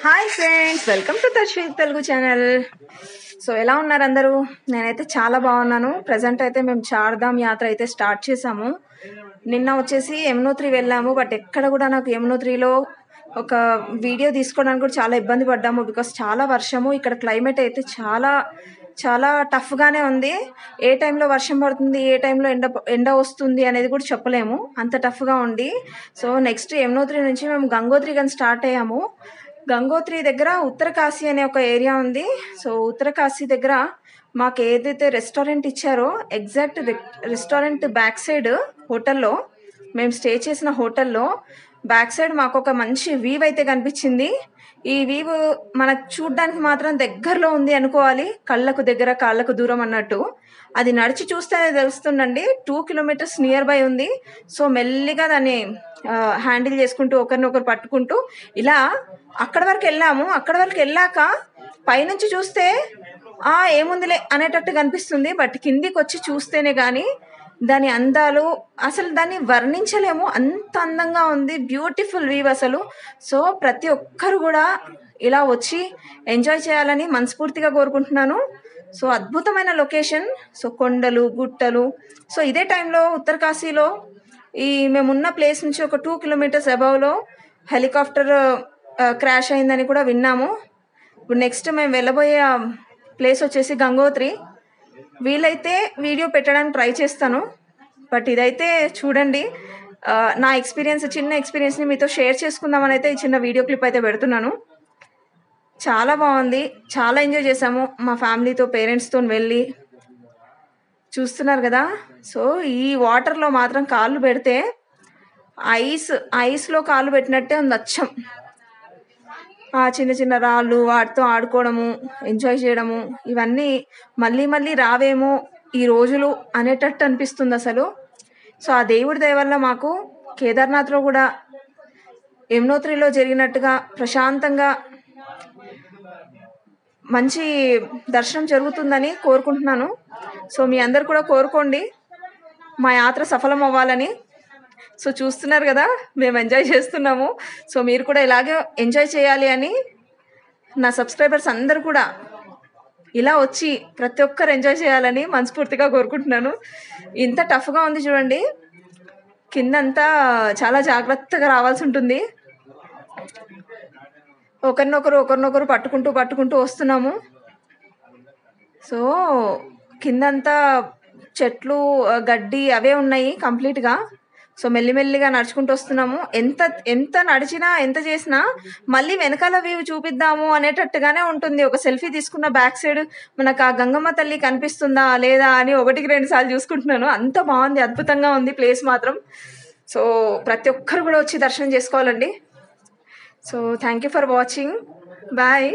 Hi friends, welcome to తర్శ్వీక్ Telugu channel. So ఎలా ఉన్నారు అందరూ? నేనైతే చాలా బాగున్నాను. ప్రజెంట్ అయితే మేము చార్ధామ్ యాత్ర అయితే స్టార్ట్ చేసాము. నిన్న వచ్చేసి యమునోత్రి వెళ్ళాము. బట్ ఎక్కడ కూడా నాకు యమునోత్రిలో ఒక వీడియో తీసుకోవడానికి కూడా చాలా ఇబ్బంది పడ్డాము. బికాస్ చాలా వర్షము, ఇక్కడ క్లైమేట్ అయితే చాలా చాలా టఫ్గానే ఉంది. ఏ టైంలో వర్షం పడుతుంది, ఏ టైంలో ఎండ వస్తుంది అనేది కూడా చెప్పలేము, అంత టఫ్గా ఉంది. సో నెక్స్ట్ యమునోత్రి నుంచి మేము గంగోత్రి కానీ స్టార్ట్ అయ్యాము. గంగోత్రి దగ్గర ఉత్తరకాశీ అనే ఒక ఏరియా ఉంది. సో ఉత్తరకాశీ దగ్గర మాకు ఏదైతే రెస్టారెంట్ ఇచ్చారో ఎగ్జాక్ట్ రెస్టారెంట్ బ్యాక్ సైడ్ హోటల్లో, మేము స్టే చేసిన హోటల్లో బ్యాక్ సైడ్ మాకు ఒక మంచి వ్యూ అయితే కనిపించింది. ఈ వ్యూ మనకు చూడ్డానికి మాత్రం దగ్గరలో ఉంది అనుకోవాలి, కళ్ళకు దగ్గర కాళ్ళకు దూరం అన్నట్టు. అది నడిచి చూస్తేనే తెలుస్తుందండి. 2 కిలోమీటర్స్ నియర్ బై ఉంది. సో మెల్లిగా దాన్ని హ్యాండిల్ చేసుకుంటూ ఒకరినొకరు పట్టుకుంటూ ఇలా అక్కడ వరకు వెళ్ళాము. అక్కడ వరకు వెళ్ళాక పైనుంచి చూస్తే ఏముందిలే అనేటట్టు కనిపిస్తుంది. బట్ కిందికి వచ్చి చూస్తేనే కానీ దాని అందాలు అసలు దాన్ని వర్ణించలేము, అంత అందంగా ఉంది. బ్యూటిఫుల్ వ్యూ అసలు. సో ప్రతి ఒక్కరు కూడా ఇలా వచ్చి ఎంజాయ్ చేయాలని మనస్ఫూర్తిగా కోరుకుంటున్నాను. సో అద్భుతమైన లొకేషన్. సో కొండలు, గుట్టలు. సో ఇదే టైంలో ఉత్తరకాశీలో మేమున్న ప్లేస్ నుంచి ఒక 2 కిలోమీటర్స్ అబవ్లో హెలికాప్టర్ క్రాష్ అయిందని కూడా విన్నాము. ఇప్పుడు నెక్స్ట్ మేము వెళ్ళబోయే ప్లేస్ వచ్చేసి గంగోత్రి. వీలైతే వీడియో పెట్టడానికి ట్రై చేస్తాను. బట్ ఇదైతే చూడండి, నా ఎక్స్పీరియన్స్, చిన్న ఎక్స్పీరియన్స్ని మీతో షేర్ చేసుకుందామని అయితే ఈ చిన్న వీడియో క్లిప్ అయితే పెడుతున్నాను. చాలా బాగుంది, చాలా ఎంజాయ్ చేసాము మా ఫ్యామిలీతో, పేరెంట్స్తో వెళ్ళి. చూస్తున్నారు కదా. సో ఈ వాటర్లో మాత్రం కాళ్ళు పెడితే ఐస్లో కాళ్ళు పెట్టినట్టే ఉంది అచ్చం. చిన్న చిన్న రాళ్ళు, వాటితో ఆడుకోవడము, ఎంజాయ్ చేయడము, ఇవన్నీ మళ్ళీ మళ్ళీ రావేమో ఈ రోజులు అనేటట్టు అనిపిస్తుంది అసలు. సో ఆ దేవుడి దయ వల్ల మాకు కేదార్నాథ్లో కూడా యమునోత్రిలో జరిగినట్టుగా ప్రశాంతంగా మంచి దర్శనం జరుగుతుందని కోరుకుంటున్నాను. సో మీ అందరు కూడా కోరుకోండి మా యాత్ర సఫలం అవ్వాలని. సో చూస్తున్నారు కదా, మేము ఎంజాయ్ చేస్తున్నాము. సో మీరు కూడా ఇలాగే ఎంజాయ్ చేయాలి అని నా సబ్స్క్రైబర్స్ అందరూ కూడా ఇలా వచ్చి ప్రతి ఒక్కరు ఎంజాయ్ చేయాలని మనస్ఫూర్తిగా కోరుకుంటున్నాను. ఇంత టఫ్గా ఉంది చూడండి, కిందంతా చాలా జాగ్రత్తగా రావాల్సి ఉంటుంది. ఒకరినొకరు పట్టుకుంటూ వస్తున్నాము. సో కిందంతా చెట్లు, గడ్డి అవే ఉన్నాయి కంప్లీట్గా. సో మెల్లిమెల్లిగా నడుచుకుంటూ వస్తున్నాము. ఎంత నడిచినా, ఎంత చేసినా మళ్ళీ వెనకాల వ్యూ చూపిద్దాము అనేటట్టుగానే ఉంటుంది. ఒక సెల్ఫీ తీసుకున్న బ్యాక్ సైడ్ మనకు ఆ గంగమ్మ తల్లి కనిపిస్తుందా లేదా అని 1-2 సార్లు చూసుకుంటున్నాను. అంత బాగుంది, అద్భుతంగా ఉంది ప్లేస్ మాత్రం. సో ప్రతి ఒక్కరు కూడా వచ్చి దర్శనం చేసుకోవాలండి. So thank you for watching. Bye.